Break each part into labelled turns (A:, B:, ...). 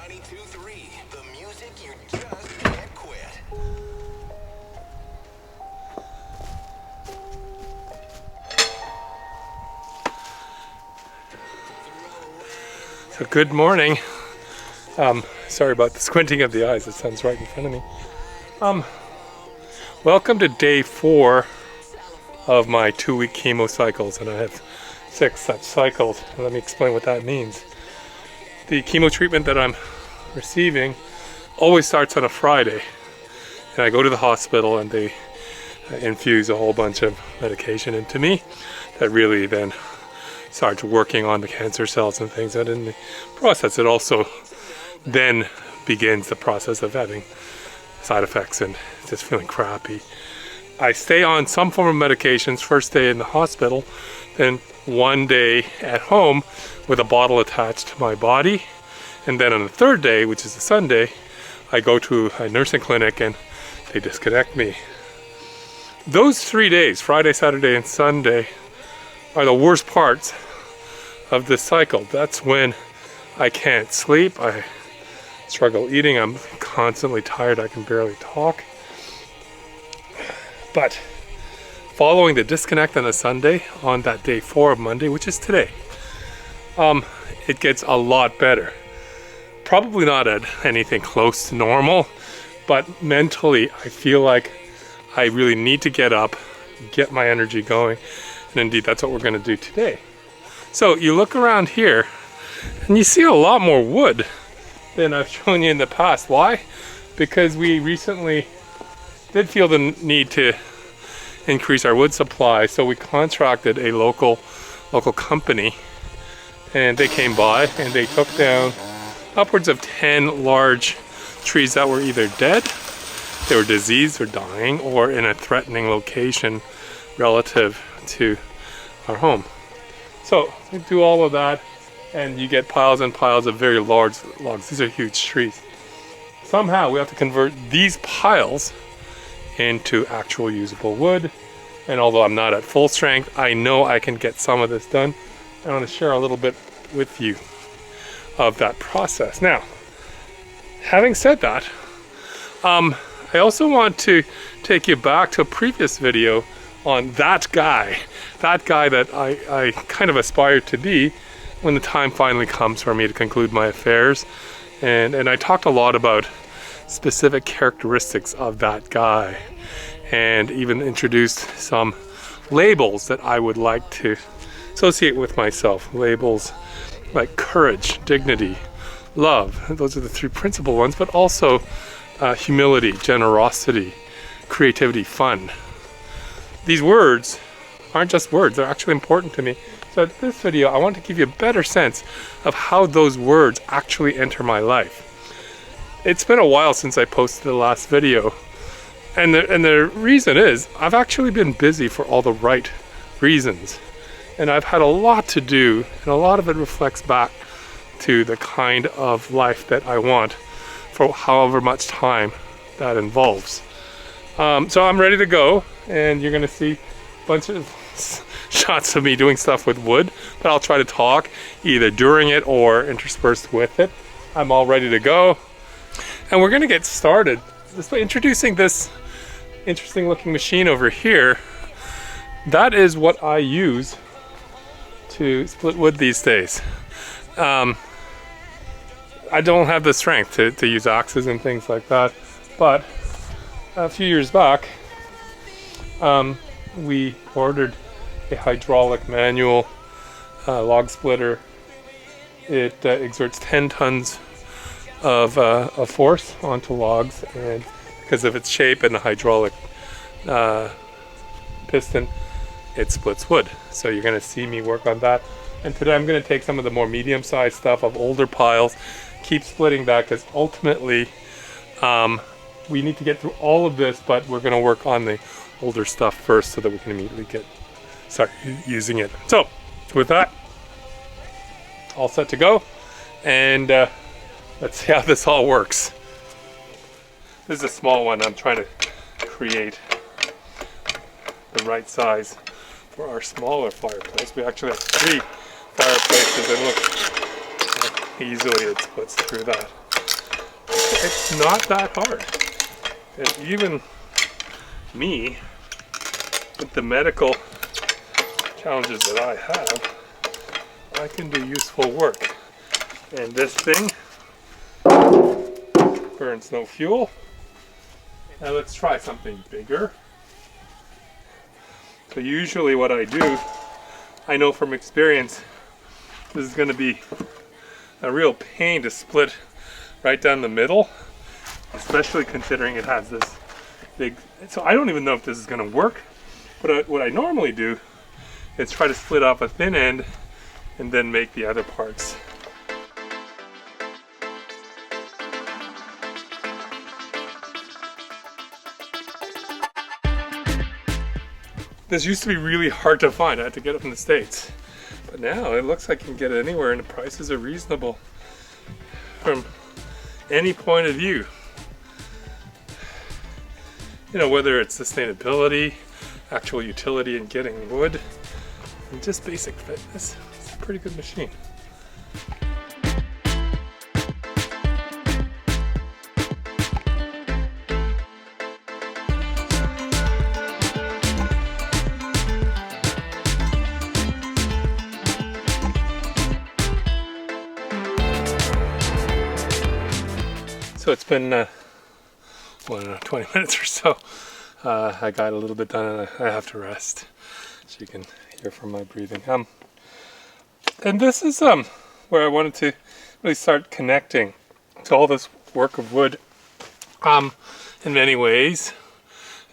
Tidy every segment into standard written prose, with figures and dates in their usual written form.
A: 92.3, the music you just can't quit.
B: So good morning. Sorry about the squinting of the eyes, the sun's right in front of me. Welcome to day 4 of my 2-week chemo cycles, and I have 6 such cycles. Let me explain what that means. The chemo treatment that I'm receiving always starts on a Friday, and I go to the hospital and they infuse a whole bunch of medication into me that really then starts working on the cancer cells and things. And in the process, it also then begins the process of having side effects and just feeling crappy. I stay on some form of medications first day in the hospital, then one day at home with a bottle attached to my body, and then on the third day, which is a Sunday, I go to a nursing clinic and they disconnect me. Those 3 days, Friday, Saturday, and Sunday, are the worst parts of this cycle. That's when I can't sleep, I struggle eating, I'm constantly tired, I can barely talk. But following the disconnect on a Sunday, on that day 4 of Monday, which is today, it gets a lot better. Probably not at anything close to normal, but mentally I feel like I really need to get up, get my energy going, and indeed that's what we're going to do today. So you look around here and you see a lot more wood than I've shown you in the past. Why? Because we recently did feel the need to increase our wood supply, so we contracted a local company, and they came by and they took down upwards of 10 large trees that were either dead, they were diseased or dying, or in a threatening location relative to our home. So we do all of that, and you get piles and piles of very large logs. These are huge trees. Somehow we have to convert these piles into actual usable wood, and although I'm not at full strength, I know I can get some of this done. I want to share a little bit with you of that process. Now, having said that, I also want to take you back to a previous video on that guy that I kind of aspire to be when the time finally comes for me to conclude my affairs. And I talked a lot about specific characteristics of that guy, and even introduced some labels that I would like to associate with myself. Labels like courage, dignity, love. Those are the 3 principal ones, but also humility, generosity, creativity, fun. These words aren't just words, they're actually important to me. So in this video, I want to give you a better sense of how those words actually enter my life. It's been a while since I posted the last video, and the reason is I've actually been busy for all the right reasons, and I've had a lot to do, and a lot of it reflects back to the kind of life that I want for however much time that involves. So I'm ready to go, and you're gonna see a bunch of shots of me doing stuff with wood, but I'll try to talk either during it or interspersed with it. I'm all ready to go, and we're gonna get started just by introducing this interesting looking machine over here. That is what I use to split wood these days. I don't have the strength to use axes and things like that, but a few years back we ordered a hydraulic manual log splitter. It exerts 10 tons of force onto logs, and because of its shape and the hydraulic piston, it splits wood. So you're going to see me work on that, and today I'm going to take some of the more medium-sized stuff of older piles, keep splitting that, because ultimately we need to get through all of this, but we're going to work on the older stuff first so that we can immediately start using it. So with that, all set to go, and let's see how this all works. This is a small one. I'm trying to create the right size for our smaller fireplace. We actually have 3 fireplaces, and look how easily it splits through that. It's not that hard. And even me, with the medical challenges that I have, I can do useful work. And this thing burns no fuel. Now let's try something bigger. So usually what I do, I know from experience, this is going to be a real pain to split right down the middle, especially considering it has this big, so I don't even know if this is going to work. But what I normally do is try to split off a thin end and then make the other parts. This used to be really hard to find. I had to get it from the States. But now it looks like you can get it anywhere and the prices are reasonable from any point of view. You know, whether it's sustainability, actual utility in getting wood, and just basic fitness. It's a pretty good machine. So it's been, well, I don't know, 20 minutes or so. I got a little bit done and I have to rest, so you can hear from my breathing. And this is where I wanted to really start connecting to all this work of wood. In many ways,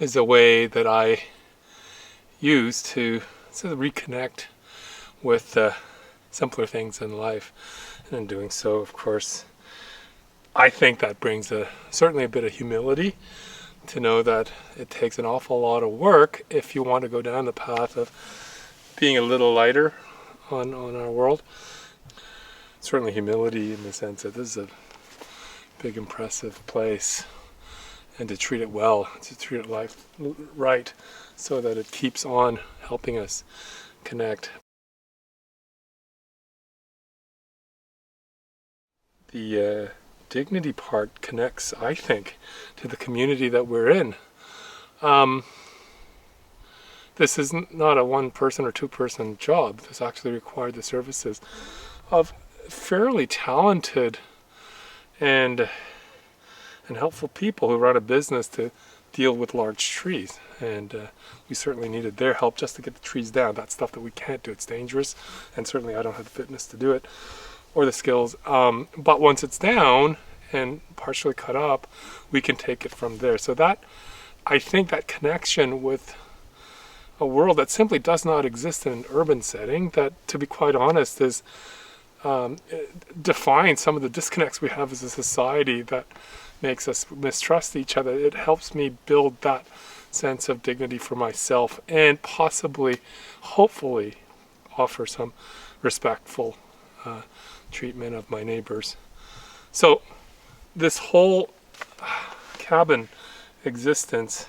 B: is a way that I use to sort of reconnect with simpler things in life. And in doing so, of course, I think that brings certainly a bit of humility to know that it takes an awful lot of work if you want to go down the path of being a little lighter on our world. Certainly humility in the sense that this is a big, impressive place, and to treat it well, to treat it right, so that it keeps on helping us connect. The dignity part connects, I think, to the community that we're in. This is not a one-person or two-person job. This actually required the services of fairly talented and helpful people who run a business to deal with large trees. And we certainly needed their help just to get the trees down. That's stuff that we can't do. It's dangerous, and certainly I don't have the fitness to do it, or the skills, but once it's down and partially cut up, we can take it from there. So that, I think that connection with a world that simply does not exist in an urban setting, that, to be quite honest, is defines some of the disconnects we have as a society that makes us mistrust each other. It helps me build that sense of dignity for myself, and possibly, hopefully, offer some respectful treatment of my neighbors. So this whole cabin existence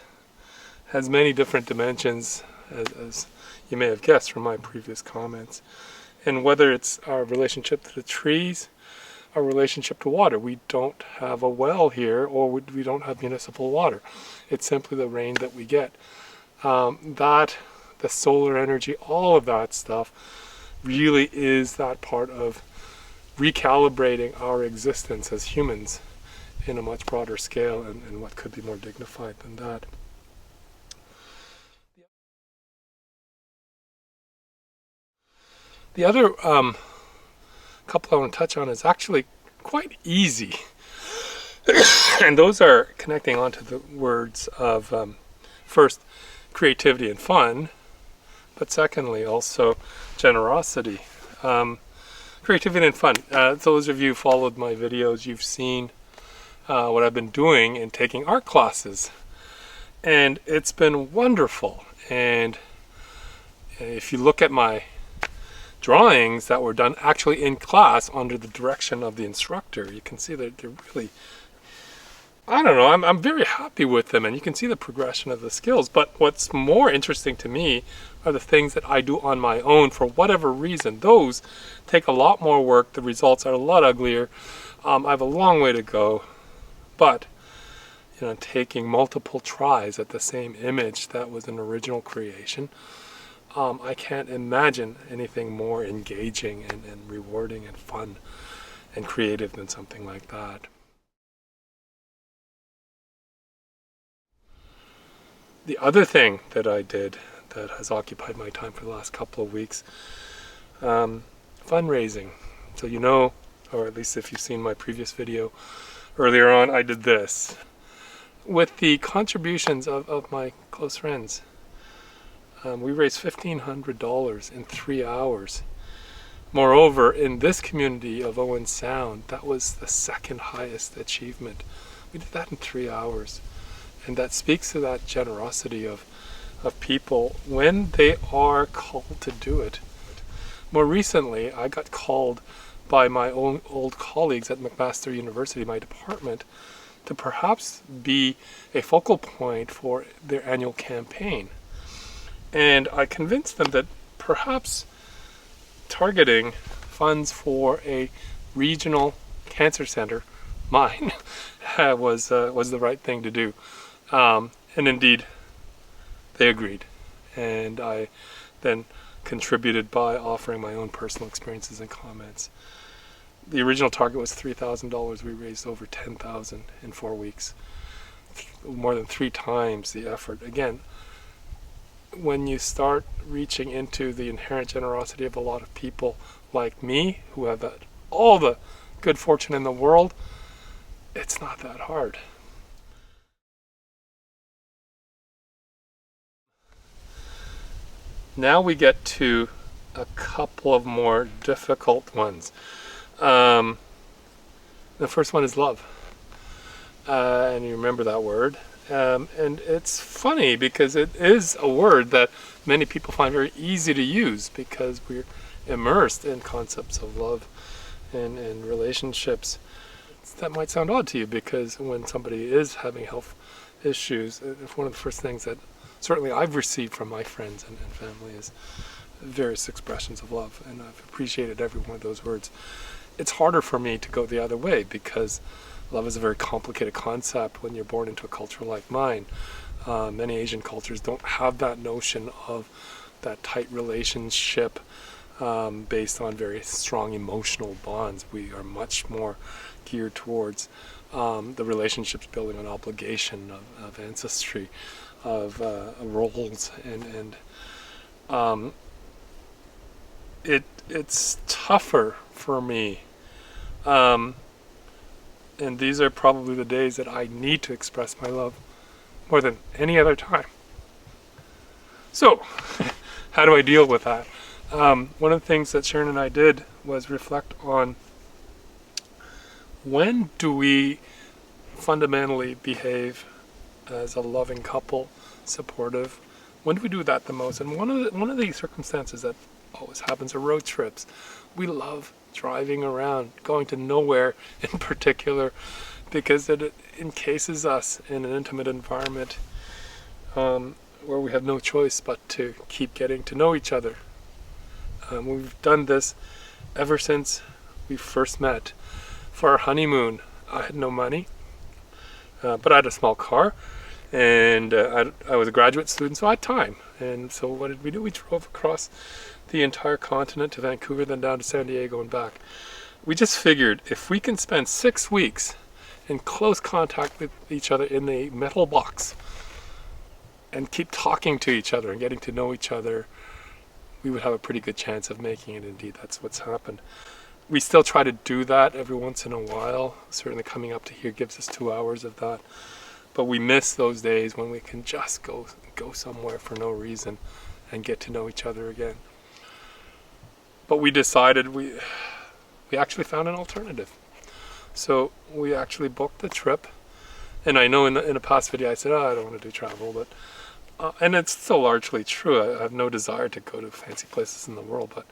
B: has many different dimensions, as you may have guessed from my previous comments. And whether it's our relationship to the trees, our relationship to water. We don't have a well here, or we don't have municipal water. It's simply the rain that we get. The solar energy, all of that stuff really is that part of recalibrating our existence as humans in a much broader scale, and what could be more dignified than that. The other couple I want to touch on is actually quite easy. And those are connecting onto the words of, first, creativity and fun, but secondly, also generosity. Creativity and fun. Those of you who followed my videos, you've seen what I've been doing in taking art classes. And it's been wonderful. And if you look at my drawings that were done actually in class under the direction of the instructor, you can see that they're really, I don't know, I'm very happy with them, and you can see the progression of the skills. But what's more interesting to me are the things that I do on my own for whatever reason. Those take a lot more work. The results are a lot uglier. I have a long way to go. But taking multiple tries at the same image that was an original creation, I can't imagine anything more engaging and rewarding and fun and creative than something like that. The other thing that I did that has occupied my time for the last couple of weeks, fundraising. So or at least if you've seen my previous video earlier on, I did this. With the contributions of my close friends, we raised $1,500 in 3 hours. Moreover, in this community of Owen Sound, that was the second highest achievement. We did that in 3 hours. And that speaks to that generosity of people when they are called to do it. More recently, I got called by my own old colleagues at McMaster University, my department, to perhaps be a focal point for their annual campaign. And I convinced them that perhaps targeting funds for a regional cancer center, mine, was the right thing to do. And indeed, they agreed. And I then contributed by offering my own personal experiences and comments. The original target was $3,000. We raised over $10,000 in 4 weeks. More than 3 times the effort. Again, when you start reaching into the inherent generosity of a lot of people like me, who have all the good fortune in the world, it's not that hard. Now we get to a couple of more difficult ones. The first one is love. And you remember that word. And it's funny because it is a word that many people find very easy to use because we're immersed in concepts of love and relationships. That might sound odd to you because when somebody is having health issues, one of the first things that certainly I've received from my friends and family is various expressions of love, and I've appreciated every one of those words. It's harder for me to go the other way because love is a very complicated concept when you're born into a culture like mine. Many Asian cultures don't have that notion of that tight relationship based on very strong emotional bonds. We are much more geared towards the relationships building on obligation of ancestry, of roles, and it's tougher for me. And these are probably the days that I need to express my love more than any other time. So, how do I deal with that? One of the things that Sharon and I did was reflect on when do we fundamentally behave as a loving couple, supportive. When do we do that the most? And one of the circumstances that always happens are road trips. We love driving around, going to nowhere in particular, because it encases us in an intimate environment where we have no choice but to keep getting to know each other. We've done this ever since we first met. For our honeymoon, I had no money, but I had a small car, and I was a graduate student, so I had time. And so what did we do? We drove across the entire continent to Vancouver, then down to San Diego and back. We just figured if we can spend 6 weeks in close contact with each other in a metal box and keep talking to each other and getting to know each other, we would have a pretty good chance of making it. Indeed, that's what's happened. We still try to do that every once in a while. Certainly coming up to here gives us 2 hours of that. But we miss those days when we can just go somewhere for no reason and get to know each other again. But we decided we actually found an alternative. So we actually booked the trip. And I know in a past video I said, I don't want to do travel, but and it's still largely true. I have no desire to go to fancy places in the world, but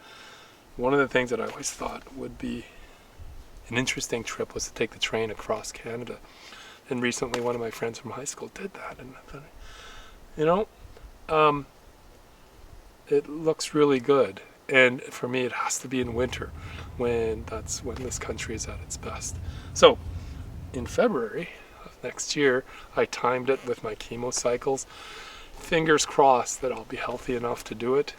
B: one of the things that I always thought would be an interesting trip was to take the train across Canada. And recently one of my friends from high school did that, and I thought, it looks really good. And for me, it has to be in winter, that's when this country is at its best. So in February, next year. I timed it with my chemo cycles. Fingers crossed that I'll be healthy enough to do it.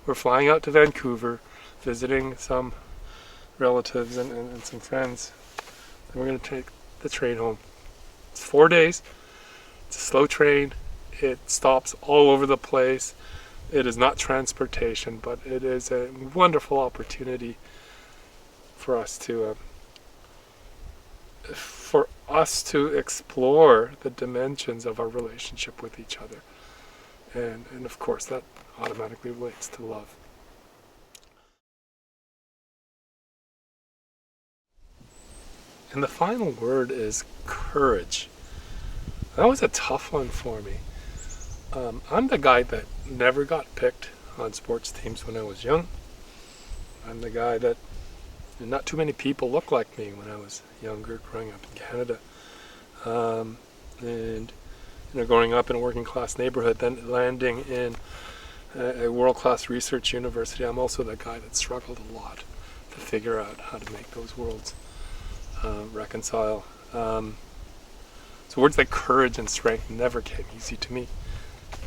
B: We're flying out to Vancouver, visiting some relatives and some friends. And we're going to take the train home. It's 4 days. It's a slow train. It stops all over the place. It is not transportation, but it is a wonderful opportunity for us to explore the dimensions of our relationship with each other. And of course, that automatically relates to love. And the final word is courage. That was a tough one for me. I'm the guy that never got picked on sports teams when I was young. I'm the guy that not too many people looked like me when I was younger, growing up in Canada. And growing up in a working class neighborhood, then landing in a world-class research university, I'm also the guy that struggled a lot to figure out how to make those worlds reconcile. So words like courage and strength never came easy to me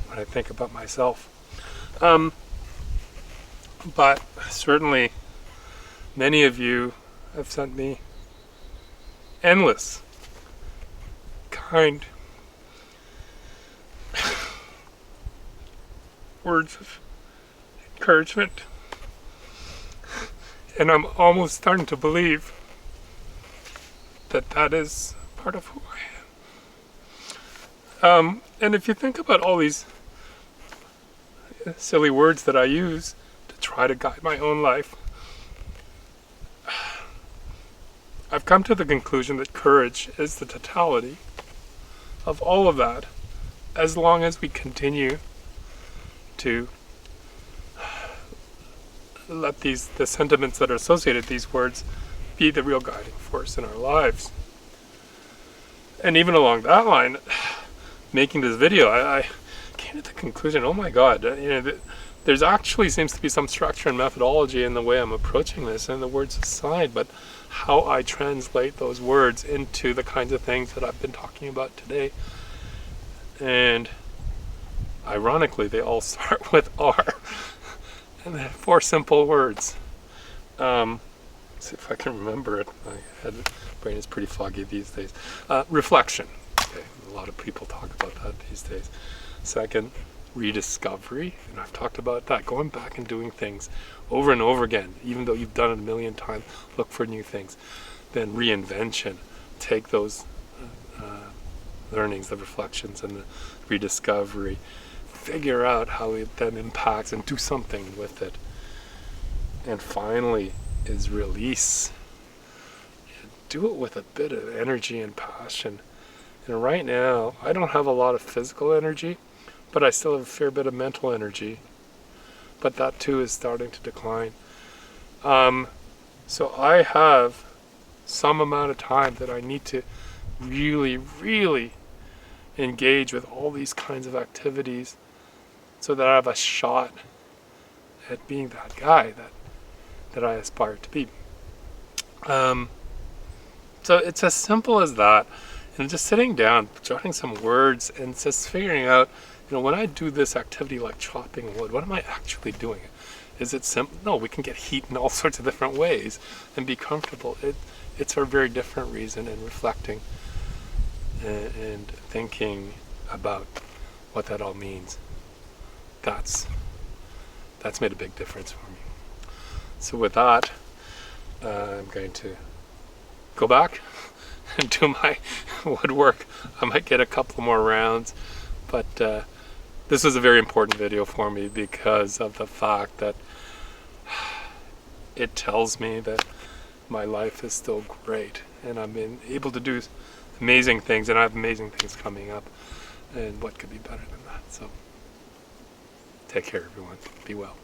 B: when I think about myself. But certainly many of you have sent me endless, kind words of encouragement. And I'm almost starting to believe that that is part of who I am. And if you think about all these silly words that I use to try to guide my own life, I've come to the conclusion that courage is the totality of all of that, as long as we continue to let the sentiments that are associated with these words be the real guiding force in our lives. And even along that line, making this video, I came to the conclusion, oh my God, there's actually seems to be some structure and methodology in the way I'm approaching this, and the words aside, but how I translate those words into the kinds of things that I've been talking about today. And ironically, they all start with R. And they're 4 simple words. See if I can remember it. My brain is pretty foggy these days. Reflection. Okay, a lot of people talk about that these days. Second, rediscovery. And I've talked about that. Going back and doing things over and over again, even though you've done it a million times. Look for new things. Then reinvention. Take those learnings, the reflections, and the rediscovery. Figure out how it then impacts and do something with it. And finally is release. Do it with a bit of energy and passion. And right now, I don't have a lot of physical energy, but I still have a fair bit of mental energy. But that too is starting to decline. So I have some amount of time that I need to really, really engage with all these kinds of activities so that I have a shot at being that guy that I aspire to be. So it's as simple as that. And just sitting down, jotting some words, and just figuring out, when I do this activity like chopping wood, what am I actually doing? Is it simple? No, we can get heat in all sorts of different ways and be comfortable. It's for a very different reason, and reflecting and thinking about what that all means. That's made a big difference for me. So with that, I'm going to go back and do my woodwork. I might get a couple more rounds, but this was a very important video for me because of the fact that it tells me that my life is still great, and I've been able to do amazing things, and I have amazing things coming up, and what could be better than that? So take care, everyone. Be well.